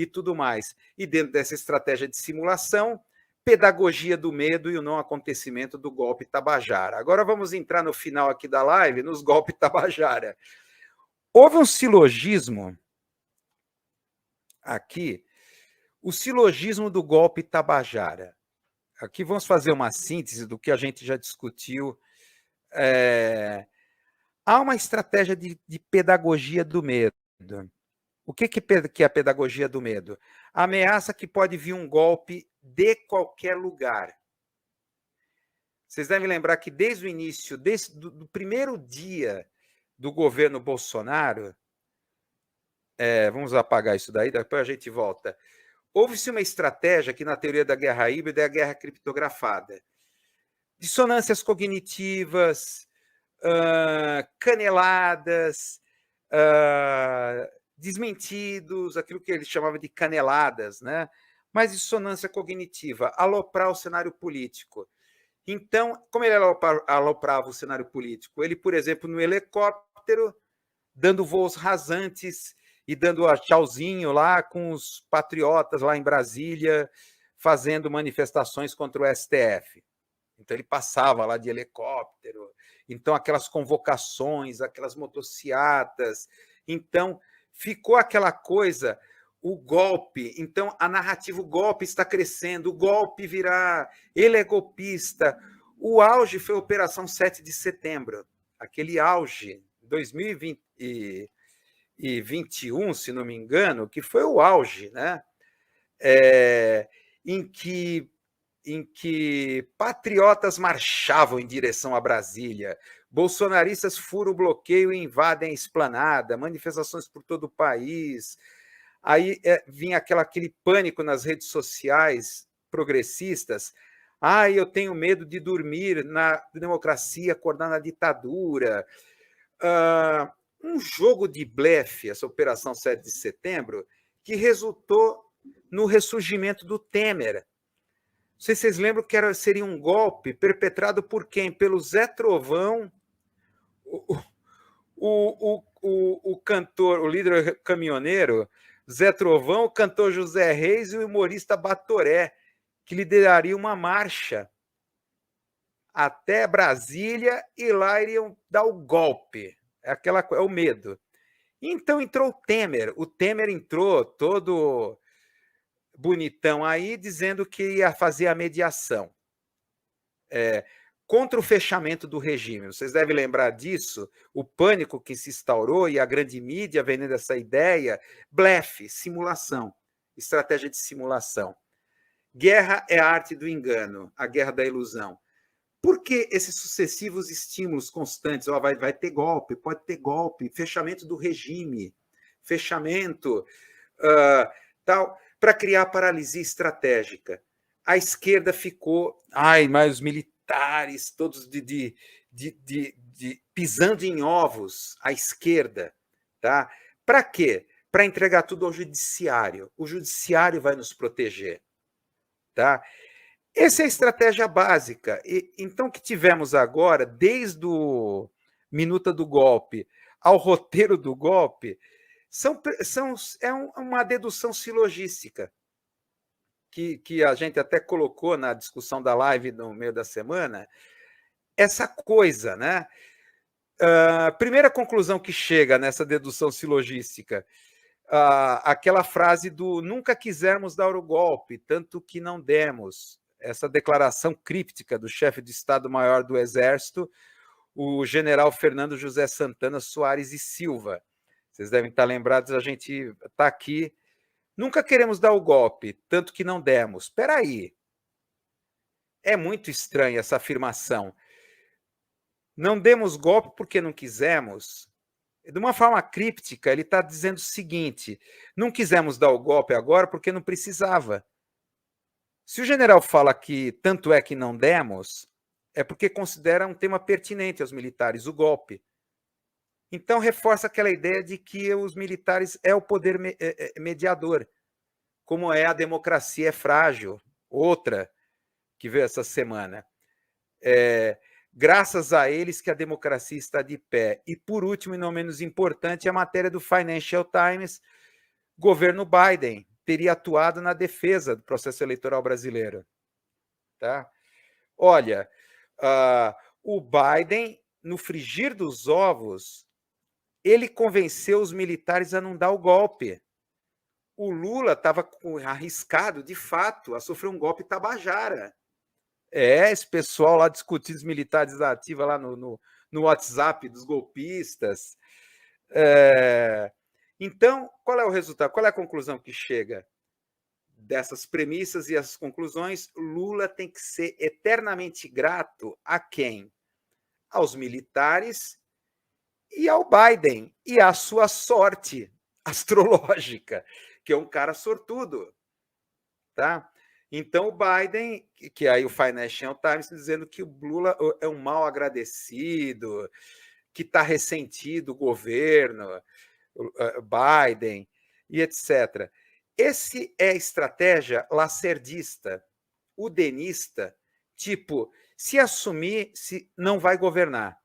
e tudo mais. E dentro dessa estratégia de simulação, pedagogia do medo e o não acontecimento do golpe Tabajara. Agora vamos entrar no final aqui da live, nos golpes Tabajara. Houve um silogismo aqui, o silogismo do golpe Tabajara. Aqui vamos fazer uma síntese do que a gente já discutiu. Há uma estratégia de pedagogia do medo. O que é a pedagogia do medo? A ameaça que pode vir um golpe de qualquer lugar. Vocês devem lembrar que desde o início, do primeiro dia do governo Bolsonaro, vamos apagar isso daí, depois a gente volta. Houve-se uma estratégia que na teoria da guerra híbrida é a guerra criptografada. Dissonâncias cognitivas, caneladas, desmentidos, aquilo que ele chamava de caneladas, né? Mas dissonância cognitiva, aloprar o cenário político. Então, como ele aloprava o cenário político? Ele, por exemplo, no helicóptero, dando voos rasantes e dando a tchauzinho lá com os patriotas lá em Brasília, fazendo manifestações contra o STF. Então, ele passava lá de helicóptero. Então, aquelas convocações, aquelas motociatas. Então, ficou aquela coisa, o golpe. Então, a narrativa, o golpe está crescendo, o golpe virá, ele é golpista. O auge foi a Operação 7 de Setembro. Aquele auge, 2021, se não me engano, que foi o auge, né? Em que patriotas marchavam em direção a Brasília, bolsonaristas furam o bloqueio e invadem a esplanada, manifestações por todo o país. Aí vinha aquele pânico nas redes sociais progressistas. Eu tenho medo de dormir na democracia, acordar na ditadura. Um jogo de blefe, essa Operação 7 de Setembro, que resultou no ressurgimento do Temer. Não sei se vocês lembram que seria um golpe perpetrado por quem? Pelo Zé Trovão, o cantor, o líder caminhoneiro, Zé Trovão, o cantor José Reis e o humorista Batoré, que lideraria uma marcha até Brasília e lá iriam dar o golpe. É o medo. Então entrou o Temer. O Temer entrou todo bonitão aí, dizendo que ia fazer a mediação contra o fechamento do regime. Vocês devem lembrar disso, o pânico que se instaurou e a grande mídia vendendo essa ideia, blefe, simulação, estratégia de simulação. Guerra é a arte do engano, a guerra da ilusão. Por que esses sucessivos estímulos constantes? Vai ter golpe, pode ter golpe, fechamento do regime, fechamento, tal, para criar paralisia estratégica. A esquerda ficou, mas os militares todos pisando em ovos, a esquerda, tá? Para quê? Para entregar tudo ao judiciário. O judiciário vai nos proteger, tá? Essa é a estratégia básica. Então, o que tivemos agora, desde o minuta do golpe ao roteiro do golpe, é uma dedução silogística, que a gente até colocou na discussão da live no meio da semana, essa coisa, né? A primeira conclusão que chega nessa dedução silogística, aquela frase do nunca quisermos dar o golpe, tanto que não demos. Essa declaração críptica do chefe de Estado-Maior do Exército, o general Fernando José Santana Soares e Silva. Vocês devem estar lembrados, a gente está aqui. Nunca queremos dar o golpe, tanto que não demos. Espera aí. É muito estranha essa afirmação. Não demos golpe porque não quisemos. De uma forma críptica, ele está dizendo o seguinte: não quisemos dar o golpe agora porque não precisava. Se o general fala que tanto é que não demos, é porque considera um tema pertinente aos militares, o golpe. Então, reforça aquela ideia de que os militares é o poder mediador. Como é a democracia é frágil. Outra que veio essa semana. Graças a eles que a democracia está de pé. E, por último, e não menos importante, a matéria do Financial Times, governo Biden teria atuado na defesa do processo eleitoral brasileiro. Tá? Olha, o Biden, no frigir dos ovos, ele convenceu os militares a não dar o golpe. O Lula estava arriscado, de fato, a sofrer um golpe tabajara. Esse pessoal lá discutindo os militares da ativa lá no WhatsApp dos golpistas. Então, qual é o resultado? Qual é a conclusão que chega dessas premissas e as conclusões? Lula tem que ser eternamente grato a quem? Aos militares e ao Biden e à sua sorte astrológica, que é um cara sortudo, tá? Então o Biden, que aí o Financial Times dizendo que o Lula é um mal agradecido, que está ressentido o governo, Biden e etc. Esse é a estratégia lacerdista, udenista, tipo, se assumir, não vai governar,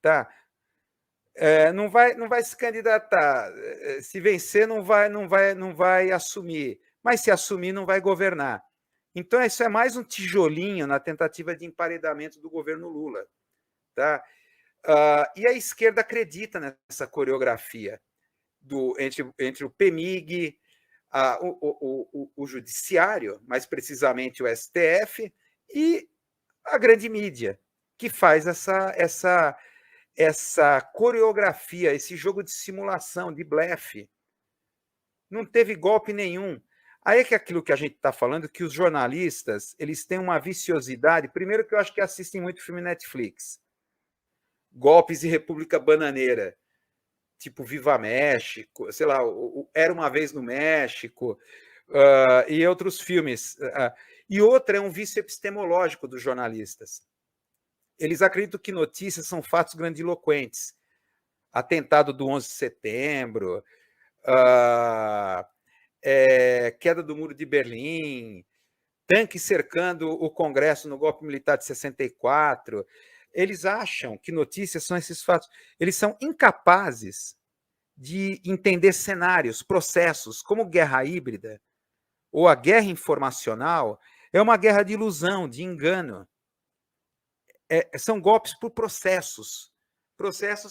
tá? Não vai se candidatar, se vencer não vai assumir, mas se assumir não vai governar. Então isso é mais um tijolinho na tentativa de emparedamento do governo Lula, tá? E a esquerda acredita nessa coreografia entre o PMIG, o judiciário, mais precisamente o STF, e a grande mídia, que faz essa coreografia, esse jogo de simulação, de blefe. Não teve golpe nenhum. Aí é que aquilo que a gente está falando, que os jornalistas eles têm uma viciosidade. Primeiro que eu acho que assistem muito filme Netflix. Golpes e República Bananeira, tipo Viva México, sei lá, Era Uma Vez no México, e outros filmes. E outra é um vício epistemológico dos jornalistas. Eles acreditam que notícias são fatos grandiloquentes. Atentado do 11 de setembro, queda do Muro de Berlim, tanque cercando o Congresso no golpe militar de 64. Eles acham que notícias são esses fatos. Eles são incapazes de entender cenários, processos, como guerra híbrida ou a guerra informacional é uma guerra de ilusão, de engano. São golpes por processos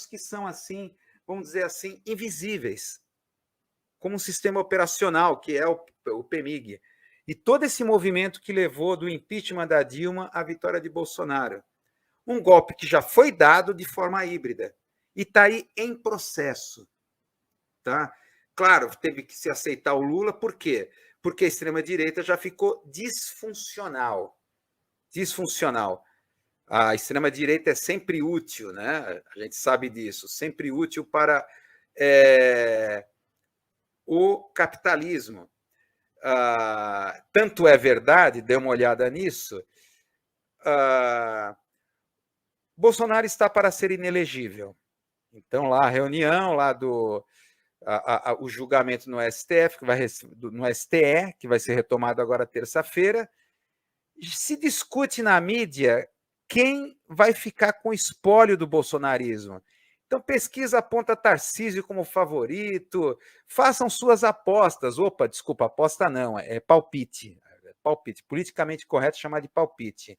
que são, assim, vamos dizer assim, invisíveis, como um sistema operacional, que é o PMIG. E todo esse movimento que levou do impeachment da Dilma à vitória de Bolsonaro. Um golpe que já foi dado de forma híbrida e está aí em processo. Tá? Claro, teve que se aceitar o Lula, por quê? Porque a extrema-direita já ficou disfuncional. A extrema-direita é sempre útil, né? A gente sabe disso, sempre útil para o capitalismo. Tanto é verdade, dê uma olhada nisso, Bolsonaro está para ser inelegível. Então, lá a reunião lá o julgamento no STF, no STE, que vai ser retomado agora terça-feira, se discute na mídia quem vai ficar com o espólio do bolsonarismo. Então, pesquisa aponta Tarcísio como favorito, façam suas apostas. Opa, desculpa, aposta não, é palpite. Palpite, politicamente correto chamar de palpite.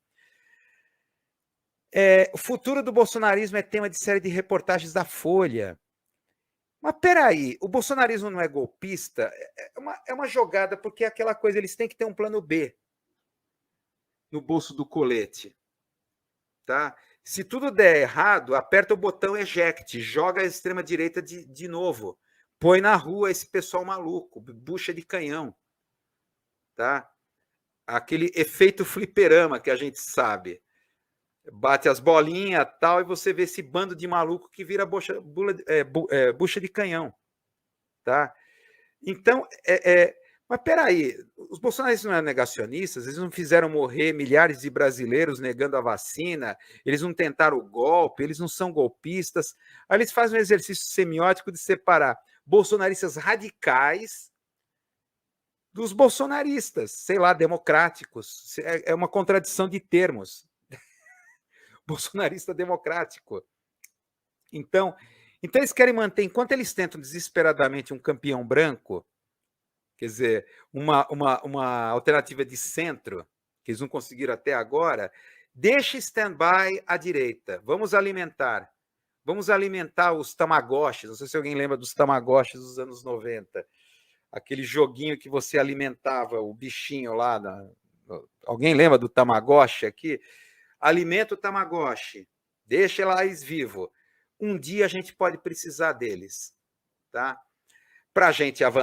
O futuro do bolsonarismo é tema de série de reportagens da Folha. Mas peraí, o bolsonarismo não é golpista? É uma jogada, porque é aquela coisa, eles têm que ter um plano B no bolso do colete. Tá? Se tudo der errado, aperta o botão eject, joga a extrema-direita de novo. Põe na rua esse pessoal maluco, bucha de canhão. Tá? Aquele efeito fliperama que a gente sabe. Bate as bolinhas tal, e você vê esse bando de maluco que vira bucha de canhão. Tá? Então, mas peraí, os bolsonaristas não eram negacionistas, eles não fizeram morrer milhares de brasileiros negando a vacina, eles não tentaram o golpe, eles não são golpistas. Aí eles fazem um exercício semiótico de separar bolsonaristas radicais dos bolsonaristas, sei lá, democráticos. É uma contradição de termos. Bolsonarista democrático. Então eles querem manter, enquanto eles tentam desesperadamente um campeão branco, Quer dizer, uma alternativa de centro, que eles não conseguiram até agora, deixa stand-by à direita. Vamos alimentar os tamagotchis. Não sei se alguém lembra dos tamagotchis dos anos 90. Aquele joguinho que você alimentava o bichinho lá. Alguém lembra do Tamagotchi aqui? Alimenta o Tamagotchi, deixa eles vivo. Um dia a gente pode precisar deles, tá? Para a gente avançar